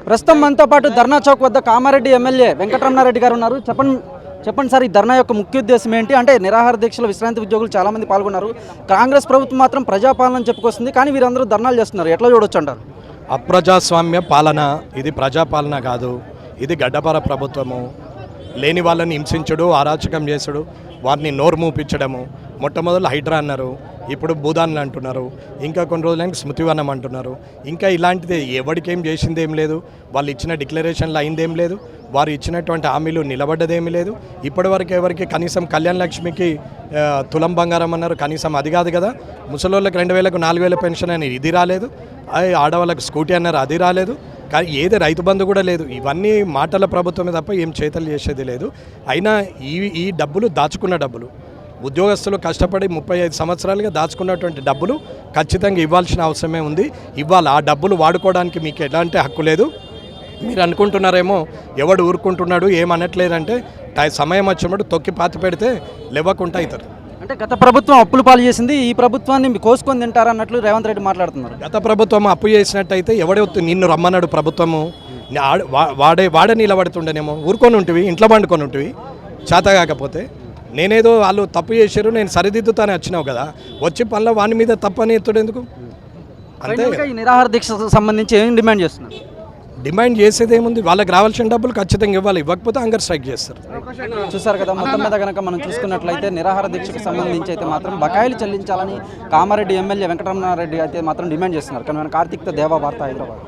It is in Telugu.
ప్రస్తుతం మనతో పాటు ధర్నా చౌక్ వద్ద కామారెడ్డి ఎమ్మెల్యే వెంకటరమణారెడ్డి గారు ఉన్నారు. చెప్పండి సార్, ఈ ధర్నా యొక్క ముఖ్య ఉద్దేశం ఏంటి? అంటే నిరాహార దీక్షల విశ్రాంతి ఉద్యోగులు చాలామంది పాల్గొన్నారు. కాంగ్రెస్ ప్రభుత్వం మాత్రం ప్రజాపాలన చెప్పుకొస్తుంది, కానీ వీరందరూ ధర్నాలు చేస్తున్నారు. ఎట్లా చూడొచ్చు అంటారు? అప్రజాస్వామ్య పాలన ఇది, ప్రజాపాలన కాదు. ఇది గడ్డపార ప్రభుత్వము. లేని వాళ్ళని హింసించడు, అరాచకం చేసుడు, వారిని నోరు మూపించడము. మొట్టమొదలు హైడ్రా అన్నారు, ఇప్పుడు భూదాన్లు అంటున్నారు, ఇంకా కొన్ని రోజులకి స్మృతివనం అంటున్నారు. ఇంకా ఇలాంటిది ఎవరికేం చేసిందేం లేదు, వాళ్ళు ఇచ్చిన డిక్లరేషన్లు అయిందేం లేదు, వారు ఇచ్చినటువంటి హామీలు నిలబడ్డదేమీ లేదు. ఇప్పటివరకు ఎవరికి కనీసం కళ్యాణ లక్ష్మికి తులం బంగారం అన్నారు, కనీసం అది కాదు కదా. ముసలోళ్ళకి 2000కు 4000 పెన్షన్ అని ఇది రాలేదు. ఆడవాళ్ళకి స్కూటీ అన్నారు, అది రాలేదు. కానీ ఏది రైతు బంధు కూడా లేదు. ఇవన్నీ మాటల ప్రభుత్వమే తప్ప ఏం చేతలు చేసేది లేదు. అయినా ఈ డబ్బులు దాచుకున్న డబ్బులు, ఉద్యోగస్తులు కష్టపడి 35 సంవత్సరాలుగా దాచుకున్నటువంటి డబ్బులు ఖచ్చితంగా ఇవ్వాల్సిన అవసరమే ఉంది. ఇవ్వాలి. ఆ డబ్బులు వాడుకోవడానికి మీకు ఎలాంటి హక్కు లేదు. మీరు అనుకుంటున్నారేమో ఎవడు ఊరుకుంటున్నాడు ఏమనట్లేదంటే, సమయం వచ్చినప్పుడు తొక్కి పాతి పెడితే లేవకుండా అవుతారు. అంటే గత ప్రభుత్వం అప్పులు పాలు చేసింది, ఈ ప్రభుత్వాన్ని కోసుకొని తింటారు అన్నట్లు రేవంత్ రెడ్డి మాట్లాడుతున్నారు. గత ప్రభుత్వం అప్పు చేసినట్టయితే ఎవడే నిన్ను రమ్మన్నాడు ప్రభుత్వము? వాడే నిలబడుతుండేనేమో. ఊరుకొని ఉంటివి, ఇంట్లో పండుకొని ఉంటివి చేత కాకపోతే. నేనేదో వాళ్ళు తప్పు చేశారు, నేను సరిదిద్దుతానే వచ్చినావు కదా, వచ్చి పనుల వాని మీద తప్పు అని ఎత్తుడు ఎందుకు? అంతే. ఈ నిరాహార దీక్షకు సంబంధించి ఏం డిమాండ్ చేస్తున్నారు? డిమాండ్ చేసేది ఏముంది? వాళ్ళకి రావాల్సిన డబ్బులు ఖచ్చితంగా ఇవ్వాలి. ఇవ్వకపోతే హంగర్ స్ట్రైక్ చేస్తారు. చూసారు కదా, మొత్తం మీద కనుక మనం చూసుకున్నట్లయితే నిరాహార దీక్షకు సంబంధించి అయితే మాత్రం బకాయిలు చెల్లించాలని కామారెడ్డి ఎమ్మెల్యే వెంకటరమణారెడ్డి అయితే మాత్రం డిమాండ్ చేస్తున్నారు. కానీ కార్తీక్ దేవా వార్త, హైదరాబాద్.